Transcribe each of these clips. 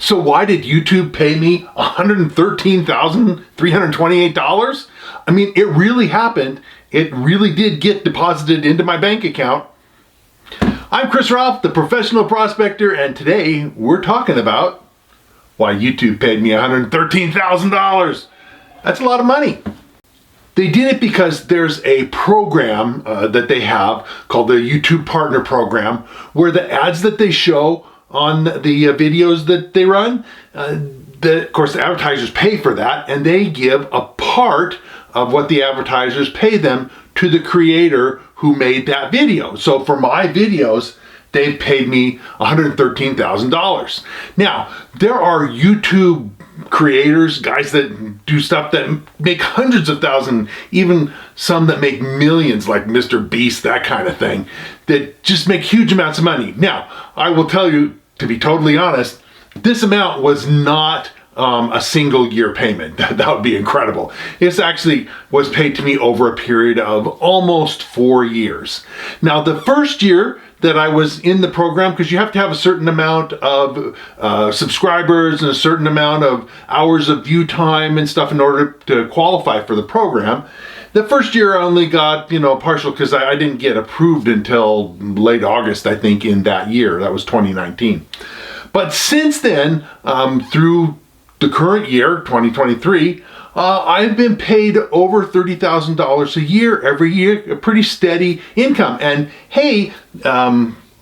So why did YouTube pay me $113,328? I mean, it really happened. It really did get deposited into my bank account. I'm Chris Ralph, the professional prospector, and today we're talking about why YouTube paid me $113,000. That's a lot of money. They did it because there's a program that they have called the YouTube Partner Program, where the ads that they show on the videos that they run, of course the advertisers pay for that, and they give a part of what the advertisers pay them to the creator who made that video. So for my videos, they paid me $113,000. Now, there are YouTube creators, guys that do stuff that make hundreds of thousands, even some that make millions, like Mr. Beast, that kind of thing, that just make huge amounts of money. Now, I will tell you, to be totally honest, this amount was not a single year payment. That would be incredible. This actually was paid to me over a period of almost 4 years. Now, the first year that I was in the program, because you have to have a certain amount of subscribers and a certain amount of hours of view time and stuff in order to qualify for the program. The first year I only got, partial, because I didn't get approved until late August, I think, in that year. That was 2019. But since then, through the current year, 2023, I've been paid over $30,000 a year, every year, a pretty steady income. And hey,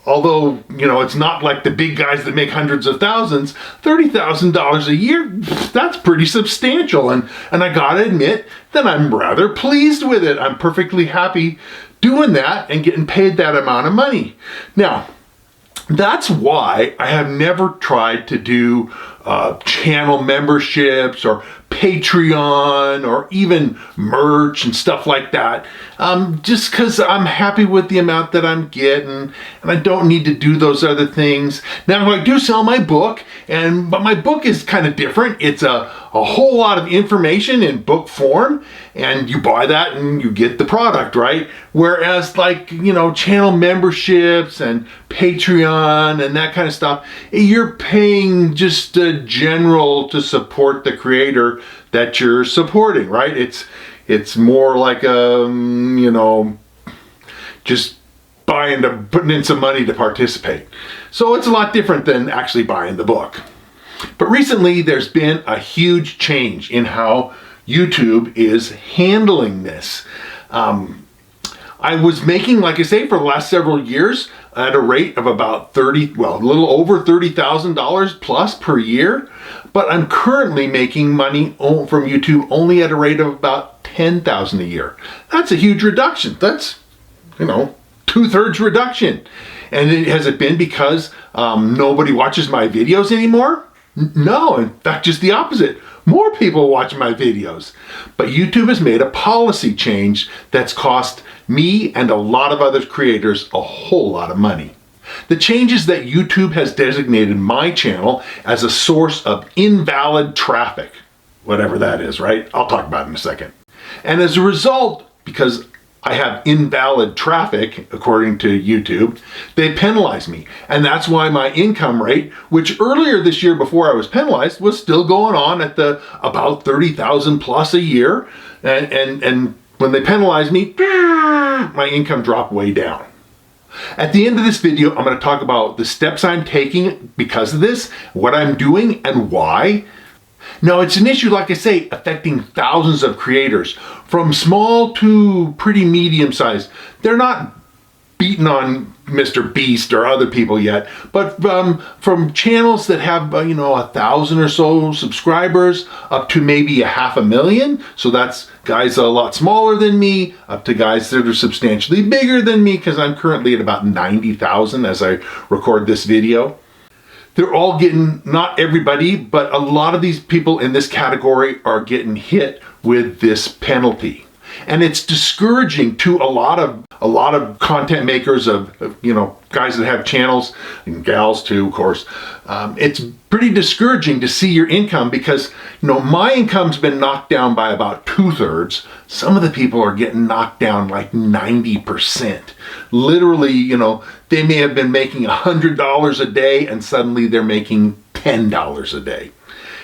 although, it's not like the big guys that make hundreds of thousands, $30,000 a year, that's pretty substantial. And I gotta admit that I'm rather pleased with it. I'm perfectly happy doing that and getting paid that amount of money. Now, that's why I have never tried to do channel memberships or Patreon or even merch and stuff like that, just because I'm happy with the amount that I'm getting and I don't need to do those other things. Now, I do sell my book, but my book is kind of different. It's a whole lot of information in book form, and you buy that and you get the product, right? Whereas channel memberships and Patreon and that kind of stuff, you're paying just general to support the creator that you're supporting, right? It's more like just putting in some money to participate. So it's a lot different than actually buying the book. But recently there's been a huge change in how YouTube is handling this. I was making, like I say, for the last several years at a rate of about a little over $30,000 plus per year. But I'm currently making money from YouTube only at a rate of about $10,000 a year. That's a huge reduction. That's, 2/3 reduction. And has it been because nobody watches my videos anymore? No, in fact, just the opposite. More people watch my videos. But YouTube has made a policy change that's cost me and a lot of other creators a whole lot of money. The change is that YouTube has designated my channel as a source of invalid traffic, whatever that is, right? I'll talk about it in a second. And as a result, because I have invalid traffic, according to YouTube, they penalize me. And that's why my income rate, which earlier this year before I was penalized, was still going on at about 30,000 plus a year. And when they penalize me, my income dropped way down. At the end of this video, I'm going to talk about the steps I'm taking because of this, what I'm doing, and why. Now, it's an issue, like I say, affecting thousands of creators, from small to pretty medium sized. They're not beating on Mr. Beast or other people yet, but from channels that have 1,000 or so subscribers up to maybe 500,000. So that's guys a lot smaller than me, up to guys that are substantially bigger than me, because I'm currently at about 90,000 as I record this video. They're all getting, not everybody, but a lot of these people in this category are getting hit with this penalty. And it's discouraging to a lot of content makers, of guys that have channels, and gals too, of course. It's pretty discouraging to see your income because, my income's been knocked down by about 2/3. Some of the people are getting knocked down like 90%. Literally, they may have been making $100 a day and suddenly they're making $10 a day.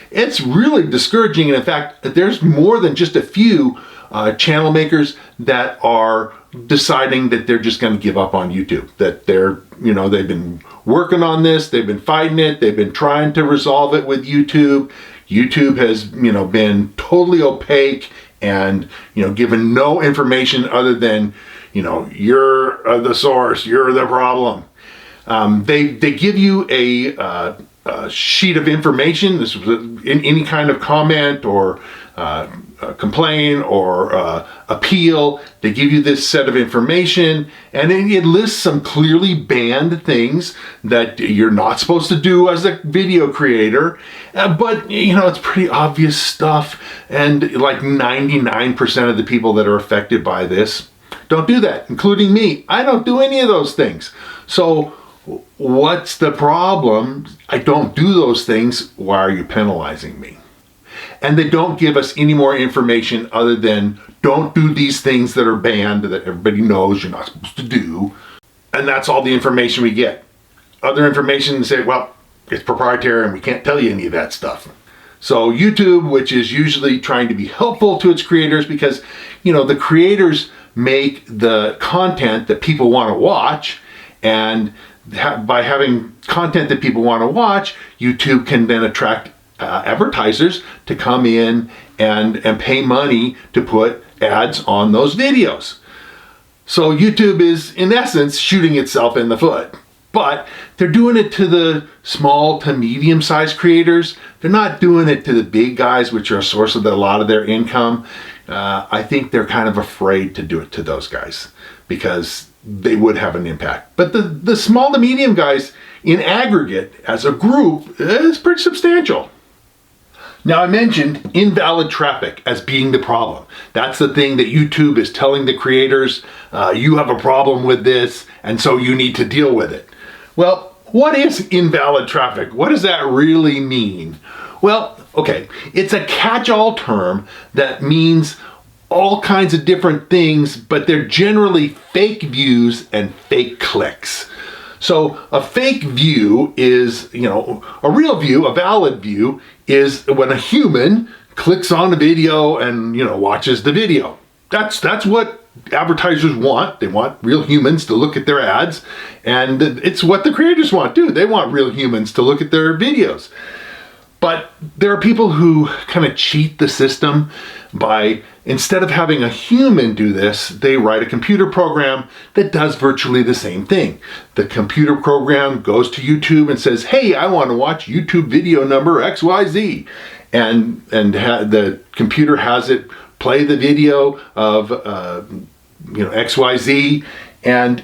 It's really discouraging, and in fact, there's more than just a few channel makers that are deciding that they're just going to give up on YouTube. That they've been working on this, they've been fighting it, they've been trying to resolve it with YouTube. YouTube has, been totally opaque and, given no information other than, you're the source, you're the problem. They give you a sheet of information. This was in any kind of comment or complaint or appeal. They give you this set of information, and it lists some clearly banned things that you're not supposed to do as a video creator. But it's pretty obvious stuff, and like 99% of the people that are affected by this don't do that, including me. I don't do any of those things. So what's the problem? I don't do those things. Why are you penalizing me? And they don't give us any more information other than don't do these things that are banned, that everybody knows you're not supposed to do. And that's all the information we get. Other information say, well, it's proprietary and we can't tell you any of that stuff. So YouTube, which is usually trying to be helpful to its creators because, the creators make the content that people want to watch, and by having content that people want to watch, YouTube can then attract advertisers to come in and pay money to put ads on those videos. So YouTube is, in essence, shooting itself in the foot. But they're doing it to the small to medium-sized creators. They're not doing it to the big guys, which are a source of a lot of their income. I think they're kind of afraid to do it to those guys because they would have an impact. But the small to medium guys, in aggregate, as a group, is pretty substantial. Now, I mentioned invalid traffic as being the problem. That's the thing that YouTube is telling the creators, you have a problem with this, and so you need to deal with it. Well, what is invalid traffic? What does that really mean? Well, okay, it's a catch-all term that means all kinds of different things, but they're generally fake views and fake clicks. So a fake view is, a real view, a valid view, is when a human clicks on a video and, watches the video. That's what advertisers want. They want real humans to look at their ads, and it's what the creators want too. They want real humans to look at their videos. But there are people who kind of cheat the system by, instead of having a human do this, they write a computer program that does virtually the same thing. The computer program goes to YouTube and says, hey, I want to watch YouTube video number XYZ. And the computer has it play the video of, XYZ, and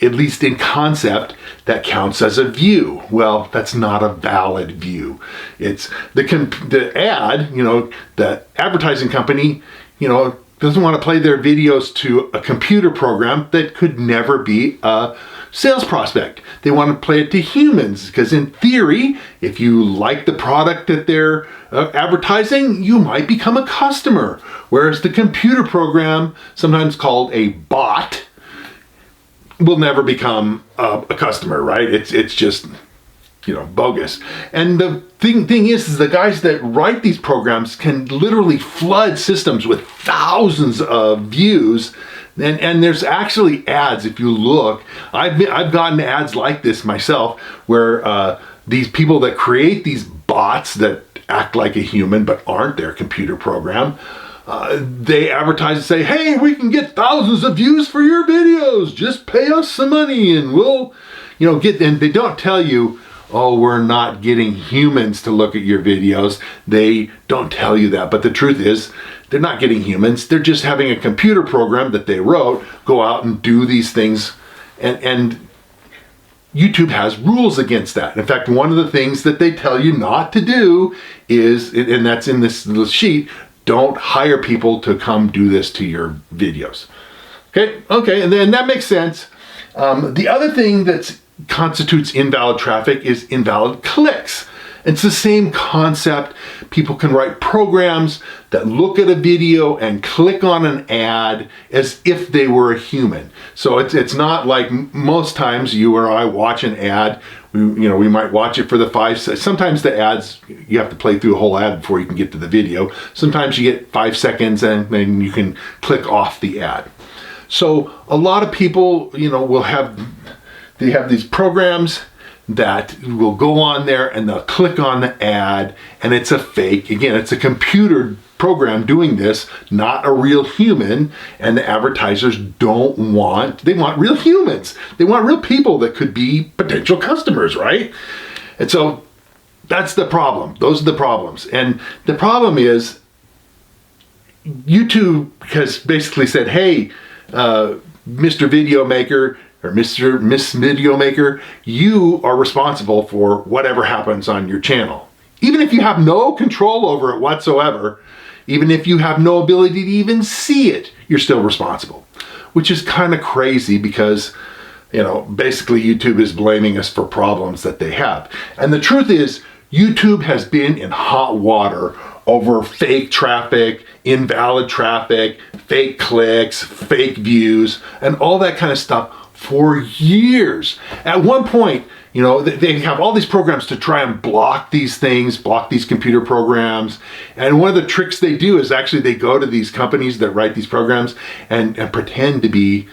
at least in concept, that counts as a view. Well, that's not a valid view. It's the ad, the advertising company, doesn't want to play their videos to a computer program that could never be a sales prospect. They want to play it to humans because, in theory, if you like the product that they're advertising, you might become a customer. Whereas the computer program, sometimes called a bot, will never become a customer, right? It's just, bogus. And the thing is the guys that write these programs can literally flood systems with thousands of views. And there's actually ads, if you look. I've gotten ads like this myself, where these people that create these bots that act like a human but aren't their computer program, they advertise and say, hey, we can get thousands of views for your videos. Just pay us some money and we'll, get, and they don't tell you, oh, we're not getting humans to look at your videos. They don't tell you that. But the truth is, they're not getting humans. They're just having a computer program that they wrote go out and do these things. And YouTube has rules against that. In fact, one of the things that they tell you not to do is, and that's in this little sheet, don't hire people to come do this to your videos. Okay, and then that makes sense. The other thing that constitutes invalid traffic is invalid clicks. It's the same concept. People can write programs that look at a video and click on an ad as if they were a human. So it's not like most times you or I watch an ad, we might watch it for the sometimes the ads, you have to play through a whole ad before you can get to the video. Sometimes you get 5 seconds and then you can click off the ad. So a lot of people, they have these programs that will go on there and they'll click on the ad and it's a fake. Again, it's a computer program doing this, not a real human, and the advertisers they want real humans. They want real people that could be potential customers, right? And so that's the problem. Those are the problems. And the problem is YouTube has basically said, hey, Mr. Video Maker or Miss Video Maker, you are responsible for whatever happens on your channel. Even if you have no control over it whatsoever, even if you have no ability to even see it, you're still responsible. Which is kind of crazy because, basically YouTube is blaming us for problems that they have. And the truth is, YouTube has been in hot water over fake traffic, invalid traffic, fake clicks, fake views, and all that kind of stuff for years. At one point, they have all these programs to try and block these things, block these computer programs. And one of the tricks they do is actually they go to these companies that write these programs and pretend to be,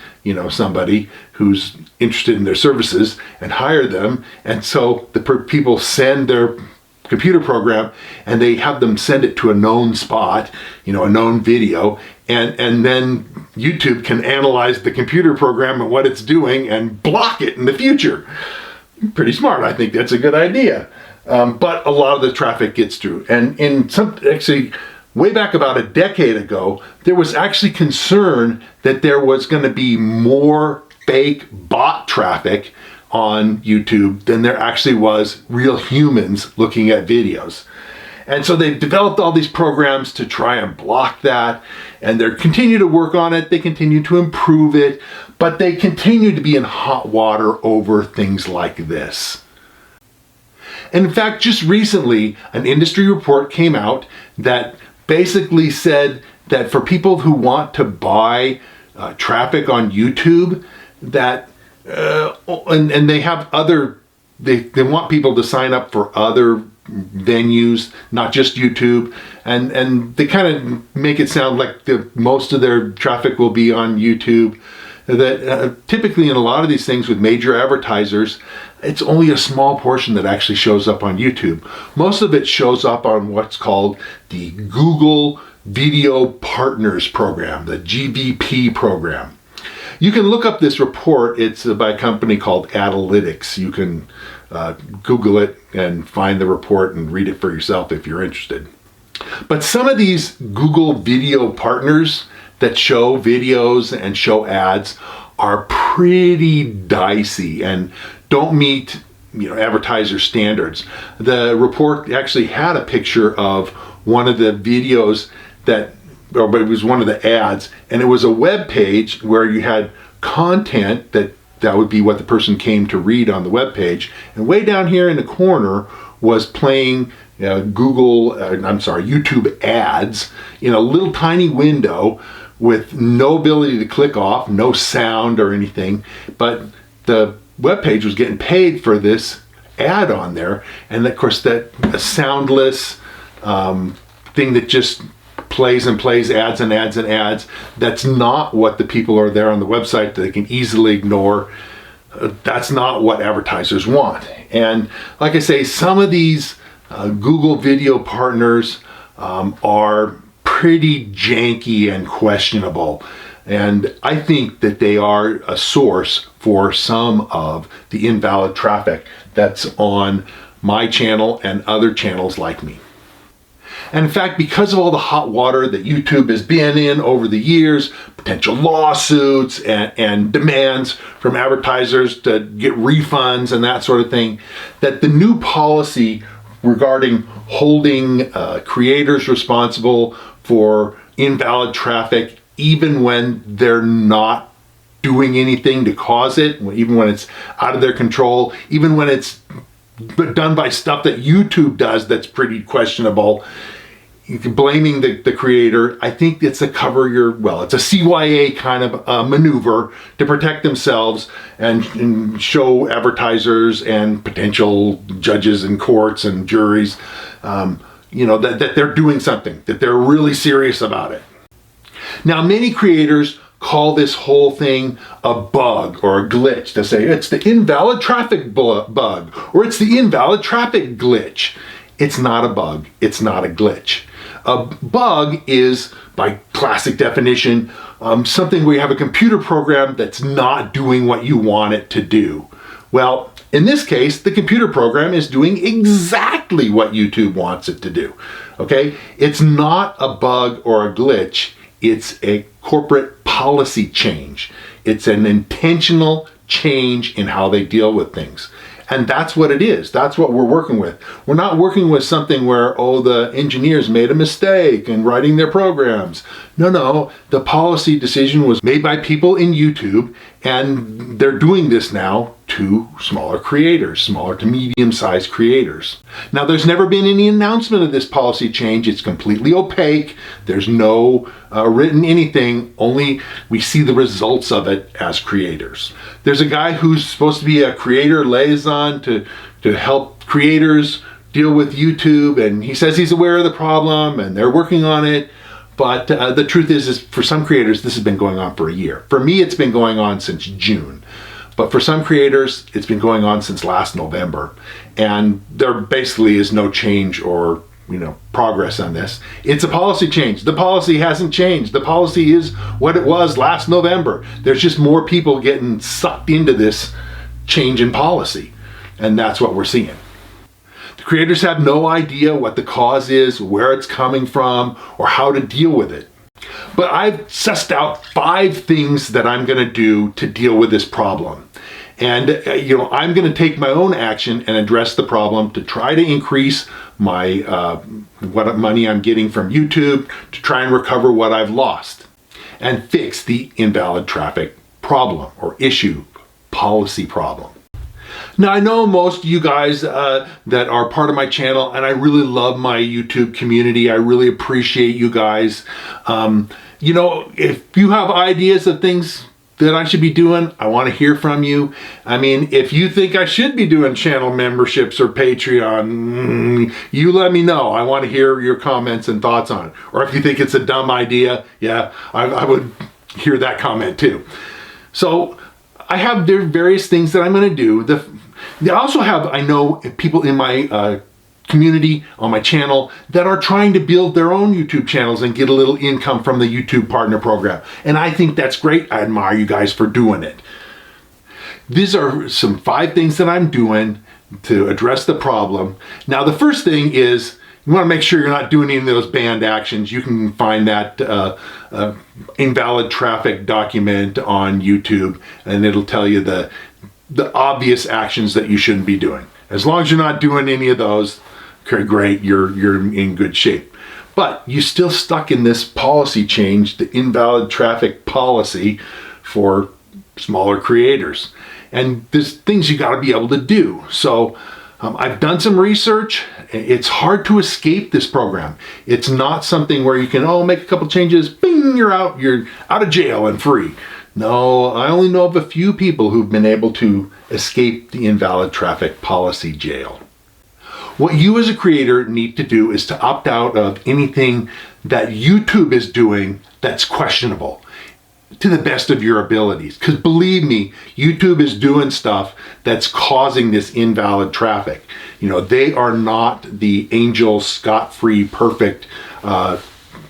somebody who's interested in their services and hire them. And so the people send their computer program and they have them send it to a known spot, a known video, and then YouTube can analyze the computer program and what it's doing and block it in the future. Pretty smart. I think that's a good idea. But a lot of the traffic gets through. And actually, way back about a decade ago, there was actually concern that there was going to be more fake bot traffic on YouTube than there actually was real humans looking at videos. And so they've developed all these programs to try and block that, and they continue to work on it, they continue to improve it, but they continue to be in hot water over things like this. And in fact, just recently, an industry report came out that basically said that for people who want to buy traffic on YouTube, that and they have they want people to sign up for other venues, not just YouTube, and they kind of make it sound like most of their traffic will be on YouTube. That typically in a lot of these things with major advertisers, it's only a small portion that actually shows up on YouTube. Most of it shows up on what's called the Google Video Partners Program, the GVP program. You can look up this report. It's by a company called Analytics. You can Google it and find the report and read it for yourself if you're interested. But some of these Google Video Partners that show videos and show ads are pretty dicey and don't meet advertiser standards. The report actually had a picture of one of the videos but it was one of the ads, and it was a web page where you had content that would be what the person came to read on the web page, and way down here in the corner was playing YouTube ads in a little tiny window with no ability to click off, no sound or anything, but the web page was getting paid for this ad on there, and of course that a soundless thing that just plays and plays ads and ads and ads. That's not what the people are there on the website that they can easily ignore. That's not what advertisers want. And like I say, some of these Google Video Partners are pretty janky and questionable. And I think that they are a source for some of the invalid traffic that's on my channel and other channels like me. And in fact, because of all the hot water that YouTube has been in over the years, potential lawsuits and demands from advertisers to get refunds and that sort of thing, that the new policy regarding holding creators responsible for invalid traffic, even when they're not doing anything to cause it, even when it's out of their control, even when it's done by stuff that YouTube does that's pretty questionable, blaming the creator, I think it's a it's a CYA kind of maneuver to protect themselves and show advertisers and potential judges and courts and juries, that they're doing something, that they're really serious about it. Now, many creators call this whole thing a bug or a glitch. They say it's the invalid traffic bug or it's the invalid traffic glitch. It's not a bug. It's not a glitch. A bug is, by classic definition, something where you have a computer program that's not doing what you want it to do. Well, in this case, the computer program is doing exactly what YouTube wants it to do. Okay? It's not a bug or a glitch. It's a corporate policy change. It's an intentional change in how they deal with things. And that's what it is. That's what we're working with. We're not working with something where, the engineers made a mistake in writing their programs. No, the policy decision was made by people in YouTube, and they're doing this now to smaller creators, smaller to medium-sized creators. Now, there's never been any announcement of this policy change. It's completely opaque. There's no written anything, only we see the results of it as creators. There's a guy who's supposed to be a creator liaison to help creators deal with YouTube, and he says he's aware of the problem and they're working on it. But the truth is for some creators, this has been going on for a year. For me, it's been going on since June. But for some creators, it's been going on since last November. And there basically is no change or progress on this. It's a policy change. The policy hasn't changed. The policy is what it was last November. There's just more people getting sucked into this change in policy. And that's what we're seeing. The creators have no idea what the cause is, where it's coming from, or how to deal with it. But I've sussed out 5 things that I'm going to do to deal with this problem. And, I'm going to take my own action and address the problem to try to increase my what money I'm getting from YouTube, to try and recover what I've lost and fix the invalid traffic problem or issue, policy problem. Now, I know most of you guys that are part of my channel, and I really love my YouTube community. I really appreciate you guys. If you have ideas of things that I should be doing, I want to hear from you. I mean, if you think I should be doing channel memberships or Patreon, you let me know. I want to hear your comments and thoughts on it. Or if you think it's a dumb idea, I would hear that comment too. So I have various things that I'm going to do. I also have, I know, people in my community on my channel that are trying to build their own YouTube channels and get a little income from the YouTube Partner Program. And I think that's great. I admire you guys for doing it. These are some 5 things that I'm doing to address the problem. Now, the first thing is you want to make sure you're not doing any of those banned actions. You can find that invalid traffic document on YouTube, and it'll tell you the obvious actions that you shouldn't be doing. As long as you're not doing any of those, okay, great, you're in good shape. But you're still stuck in this policy change, the invalid traffic policy for smaller creators. And there's things you got to be able to do. So I've done some research. It's hard to escape this program. It's not something where you can, make a couple changes, bing, you're out of jail and free. No, I only know of a few people who've been able to escape the invalid traffic policy jail. What you as a creator need to do is to opt out of anything that YouTube is doing that's questionable to the best of your abilities. Because believe me, YouTube is doing stuff that's causing this invalid traffic. They are not the angel, scot-free, perfect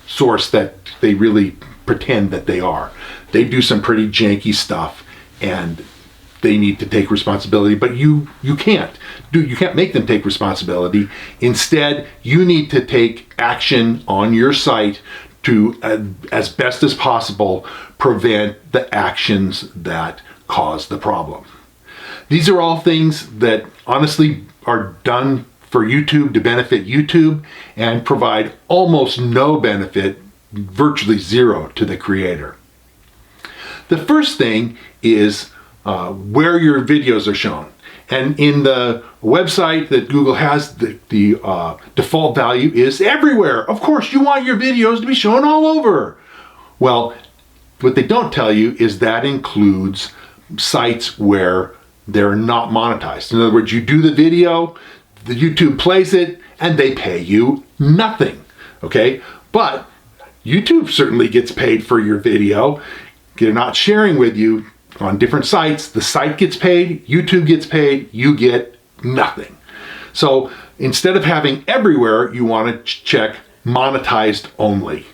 source that they really pretend that they are. They do some pretty janky stuff, and they need to take responsibility, but you can't make them take responsibility. Instead, you need to take action on your site to, as best as possible, prevent the actions that cause the problem. These are all things that honestly are done for YouTube to benefit YouTube and provide almost no benefit, virtually zero, to the creator. The first thing is where your videos are shown. And in the website that Google has, the default value is everywhere. Of course, you want your videos to be shown all over. Well, what they don't tell you is that includes sites where they're not monetized. In other words, you do the video, the YouTube plays it, and they pay you nothing, okay? But YouTube certainly gets paid for your video. They're not sharing with you on different sites. The site gets paid, YouTube gets paid, you get nothing. So instead of having everywhere, you want to check monetized only.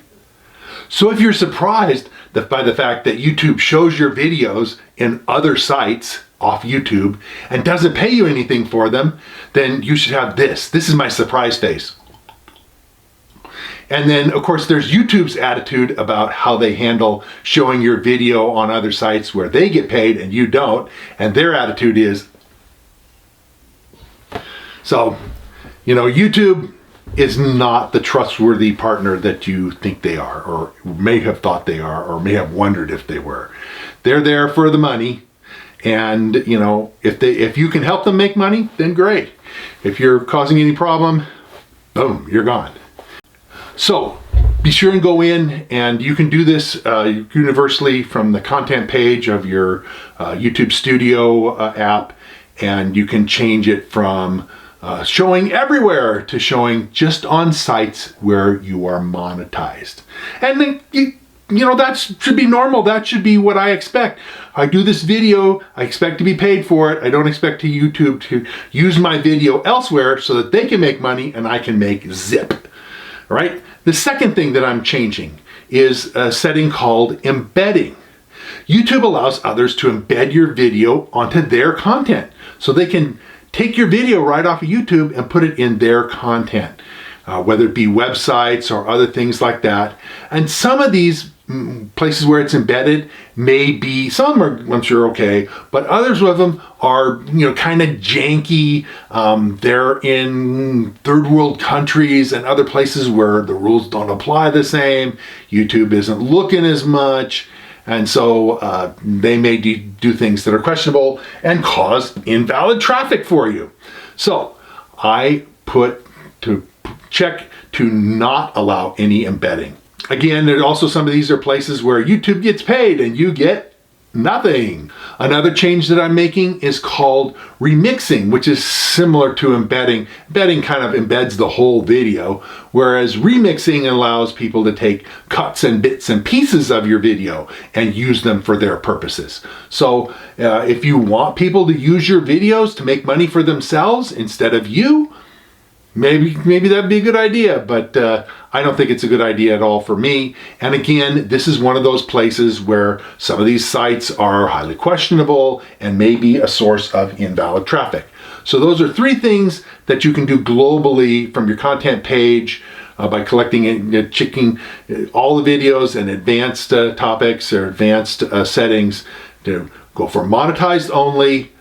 So if you're surprised by the fact that YouTube shows your videos in other sites off YouTube and doesn't pay you anything for them, then you should have this. This is my surprise face. And then, of course, there's YouTube's attitude about how they handle showing your video on other sites where they get paid and you don't. And their attitude is, so, you know, YouTube is not the trustworthy partner that you think they are, or may have thought they are, or may have wondered if they were. They're there for the money. And, you know, if you can help them make money, then great. If you're causing any problem, boom, you're gone. So be sure and go in, and you can do this universally from the content page of your YouTube Studio app, and you can change it from showing everywhere to showing just on sites where you are monetized. And then you know, that should be normal. That should be what I expect. I do this video, I expect to be paid for it. I don't expect YouTube to use my video elsewhere so that they can make money and I can make zip. All right? The second thing that I'm changing is a setting called embedding. YouTube allows others to embed your video onto their content, so they can take your video right off of YouTube and put it in their content, whether it be websites or other things like that. And some of these places where it's embedded may be, some are, I'm sure, okay, but others of them are, you know, kind of janky. They're in third world countries and other places where the rules don't apply the same. YouTube isn't looking as much. And so they may do things that are questionable and cause invalid traffic for you. So I put to check to not allow any embedding. Again, there are also some of these are places where YouTube gets paid and you get nothing. Another change that I'm making is called remixing, which is similar to embedding. Embedding kind of embeds the whole video, whereas remixing allows people to take cuts and bits and pieces of your video and use them for their purposes. So if you want people to use your videos to make money for themselves instead of you, maybe that'd be a good idea, but I don't think it's a good idea at all for me. And again, this is one of those places where some of these sites are highly questionable and may be a source of invalid traffic. So those are three things that you can do globally from your content page by collecting and checking all the videos and advanced topics or advanced settings to go for monetized only,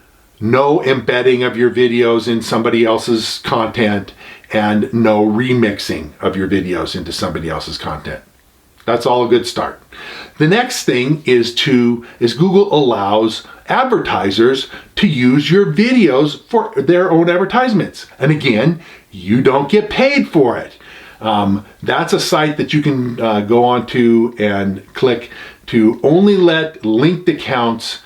no embedding of your videos in somebody else's content, and no remixing of your videos into somebody else's content. That's all a good start. The next thing is Google allows advertisers to use your videos for their own advertisements. And again, you don't get paid for it. That's a site that you can go onto and click to only let linked accounts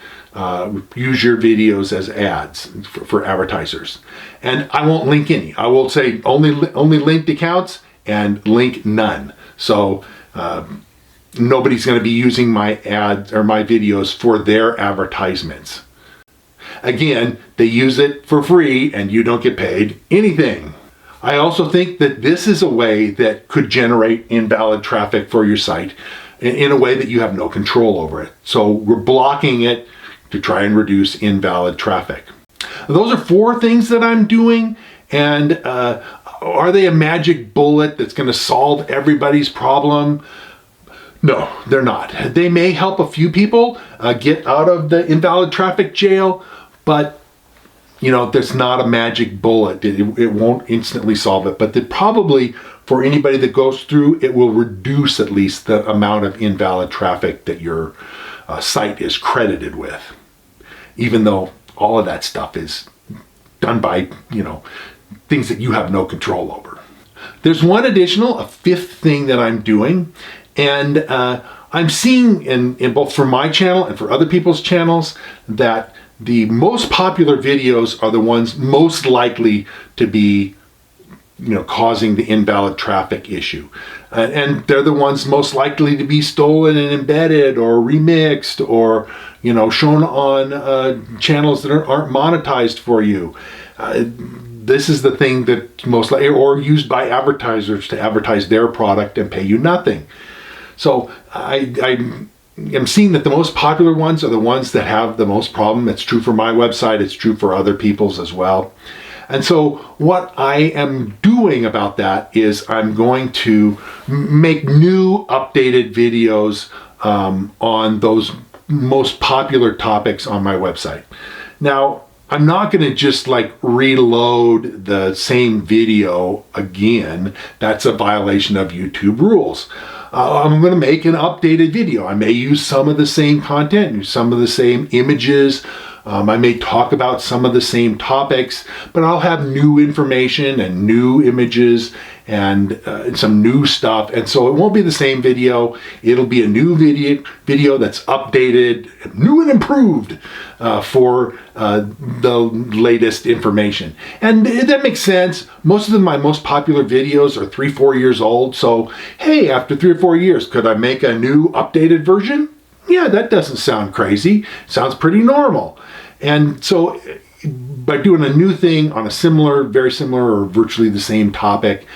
use your videos as ads for advertisers. And I won't link any. I will say only linked accounts and link none. So nobody's going to be using my ads or my videos for their advertisements. Again, they use it for free and you don't get paid anything. I also think that this is a way that could generate invalid traffic for your site in a way that you have no control over it. So we're blocking it to try and reduce invalid traffic. Those are 4 things that I'm doing, and are they a magic bullet that's going to solve everybody's problem? No, they're not. They may help a few people get out of the invalid traffic jail, but you know, that's not a magic bullet. It won't instantly solve it, but probably for anybody that goes through, it will reduce at least the amount of invalid traffic that your site is credited with. Even though all of that stuff is done by, things that you have no control over. There's a fifth thing that I'm doing, and I'm seeing in both for my channel and for other people's channels that the most popular videos are the ones most likely to be causing the invalid traffic issue. And they're the ones most likely to be stolen and embedded or remixed or, shown on channels that aren't monetized for you. This is the thing that most likely, or used by advertisers to advertise their product and pay you nothing. So I am seeing that the most popular ones are the ones that have the most problem. It's true for my website. It's true for other people's as well. And so what I am doing about that is I'm going to make new updated videos on those most popular topics on my website. Now, I'm not going to just reload the same video again. That's a violation of YouTube rules. I'm going to make an updated video. I may use some of the same content, use some of the same images. I may talk about some of the same topics, but I'll have new information and new images and some new stuff. And so it won't be the same video. It'll be a new video that's updated, new and improved for the latest information. And that makes sense. Most of my most popular videos are 3-4 years old. So, hey, after 3 or 4 years, could I make a new updated version? Yeah, that doesn't sound crazy. Sounds pretty normal. And so by doing a new thing on a very similar or virtually the same topic,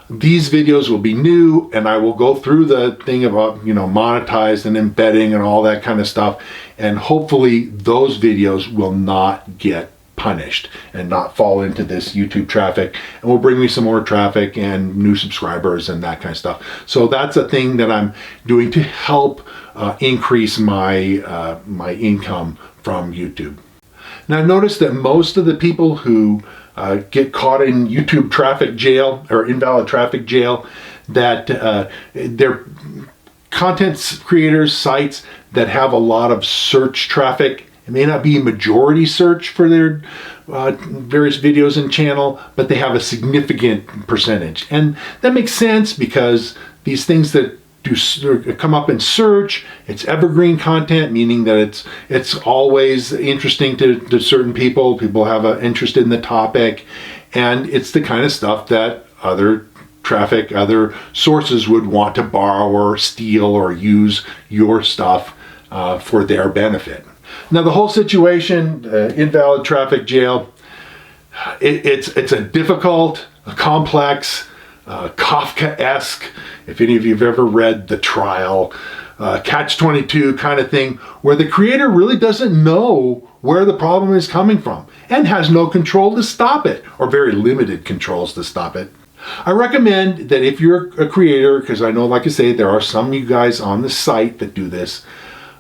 these videos will be new, and I will go through the thing about, monetized and embedding and all that kind of stuff. And hopefully those videos will not get punished and not fall into this YouTube traffic, and will bring me some more traffic and new subscribers and that kind of stuff. So that's a thing that I'm doing to help increase my my income from YouTube. Now, I've noticed that most of the people who get caught in YouTube traffic jail or invalid traffic jail, that they're content creators, sites that have a lot of search traffic. It may not be majority search for their various videos and channel, but they have a significant percentage. And that makes sense because these things that come up in search, it's evergreen content, meaning that it's always interesting to certain people. People have an interest in the topic, and it's the kind of stuff that other sources would want to borrow or steal or use your stuff for their benefit. Now, the whole situation, invalid traffic jail, it's a difficult, a complex, Kafka-esque, if any of you have ever read The Trial, catch-22 kind of thing, where the creator really doesn't know where the problem is coming from and has no control to stop it, or very limited controls to stop it. I recommend that if you're a creator, because I know, like I say, there are some of you guys on the site that do this,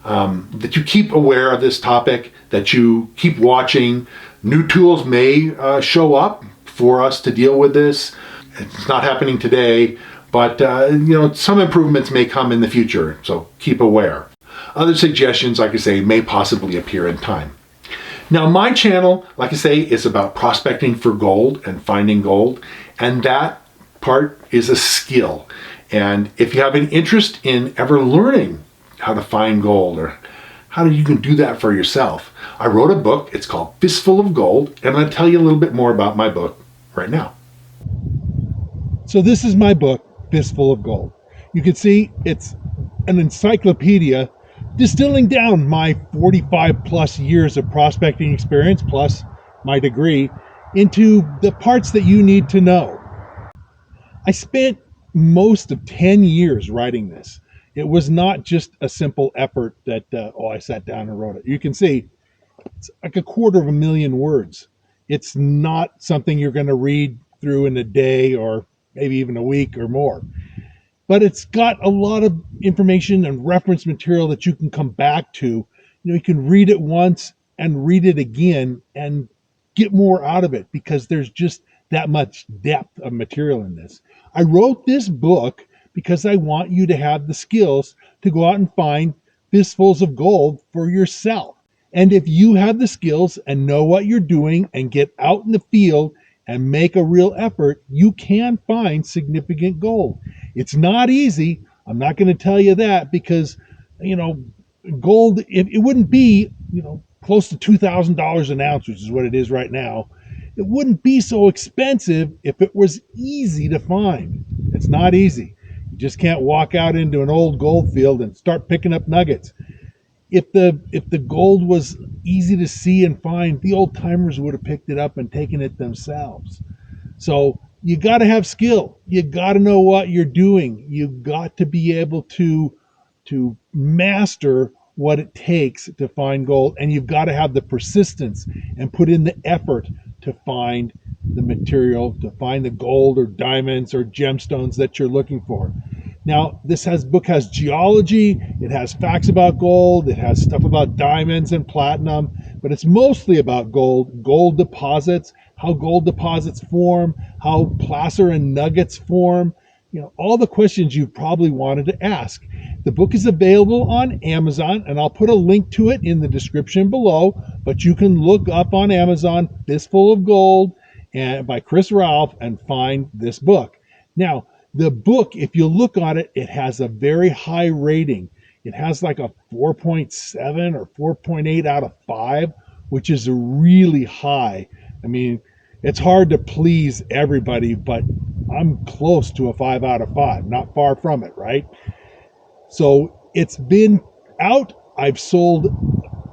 that you keep aware of this topic, that you keep watching. New tools may show up for us to deal with this. It's not happening today, but some improvements may come in the future, so keep aware. Other suggestions, like I say, may possibly appear in time. Now, my channel, like I say, is about prospecting for gold and finding gold, and that part is a skill. And if you have an interest in ever learning how to find gold or how you can do that for yourself, I wrote a book. It's called Fistful of Gold, and I'm going to tell you a little bit more about my book right now. So this is my book, Fistful of Gold. You can see it's an encyclopedia distilling down my 45 plus years of prospecting experience plus my degree into the parts that you need to know. I spent most of 10 years writing this. It was not just a simple effort that, I sat down and wrote it. You can see it's like 250,000 words. It's not something you're going to read through in a day or maybe even a week or more. But it's got a lot of information and reference material that you can come back to. You can read it once and read it again and get more out of it because there's just that much depth of material in this. I wrote this book because I want you to have the skills to go out and find fistfuls of gold for yourself. And if you have the skills and know what you're doing and get out in the field and make a real effort, you can find significant gold. It's not easy. I'm not going to tell you that because, you know, gold, it wouldn't be, close to $2,000 an ounce, which is what it is right now. It wouldn't be so expensive if it was easy to find. It's not easy. You just can't walk out into an old gold field and start picking up nuggets. If the gold was easy to see and find, the old timers would have picked it up and taken it themselves. So you got to have skill. You got to know what you're doing. You got to be able to master what it takes to find gold, and you've got to have the persistence and put in the effort to find the material, to find the gold or diamonds or gemstones that you're looking for. Now, this book has geology, it has facts about gold, it has stuff about diamonds and platinum, but it's mostly about gold deposits, how gold deposits form, how placer and nuggets form, all the questions you've probably wanted to ask. The book is available on Amazon, and I'll put a link to it in the description below, but you can look up on Amazon, Fistful of Gold, and by Chris Ralph, and find this book. Now, the book, if you look on it, it has a very high rating. It has like a 4.7 or 4.8 out of 5, which is really high. I mean, it's hard to please everybody, but I'm close to a 5 out of 5, not far from it, right? So it's been out. I've sold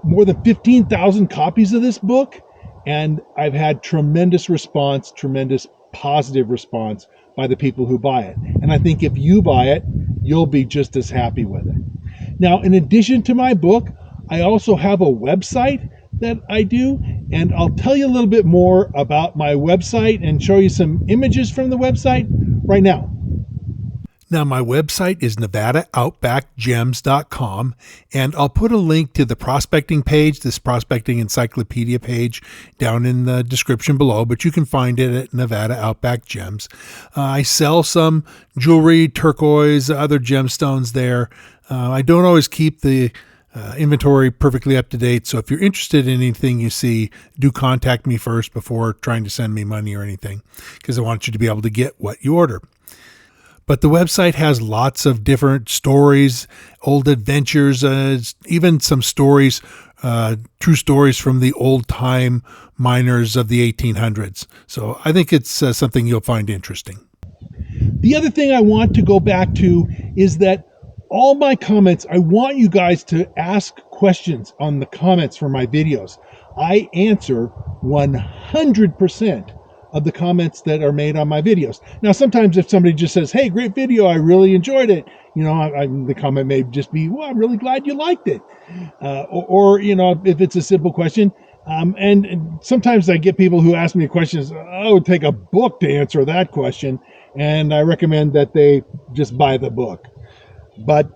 more than 15,000 copies of this book, and I've had tremendous response, tremendous positive response by the people who buy it. And I think if you buy it, you'll be just as happy with it. Now, in addition to my book, I also have a website that I do, and I'll tell you a little bit more about my website and show you some images from the website right now. Now, my website is nevadaoutbackgems.com, and I'll put a link to the prospecting page, this prospecting encyclopedia page, down in the description below, but you can find it at Nevada Outback Gems. I sell some jewelry, turquoise, other gemstones there. I don't always keep the inventory perfectly up to date, so if you're interested in anything you see, do contact me first before trying to send me money or anything, because I want you to be able to get what you order. But the website has lots of different stories, old adventures, even some stories, true stories from the old-time miners of the 1800s. So I think it's something you'll find interesting. The other thing I want to go back to is that all my comments, I want you guys to ask questions on the comments for my videos. I answer 100% of the comments that are made on my videos. Now, sometimes if somebody just says, hey, great video, I really enjoyed it, the comment may just be, well, I'm really glad you liked it. Or if it's a simple question. And sometimes I get people who ask me questions, it would take a book to answer that question. And I recommend that they just buy the book. But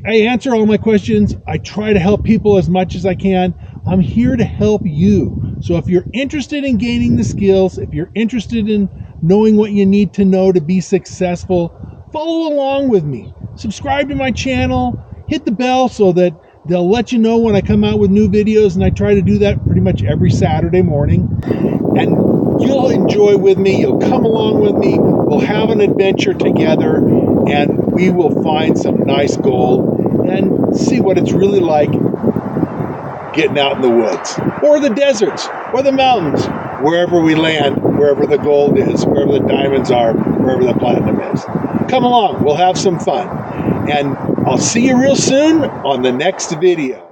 I answer all my questions. I try to help people as much as I can. I'm here to help you. So if you're interested in gaining the skills, if you're interested in knowing what you need to know to be successful, follow along with me. Subscribe to my channel, hit the bell so that they'll let you know when I come out with new videos, and I try to do that pretty much every Saturday morning. And you'll enjoy with me, you'll come along with me, we'll have an adventure together, and we will find some nice gold and see what it's really like getting out in the woods, or the deserts, or the mountains, wherever we land, wherever the gold is, wherever the diamonds are, wherever the platinum is. Come along, we'll have some fun. And I'll see you real soon on the next video.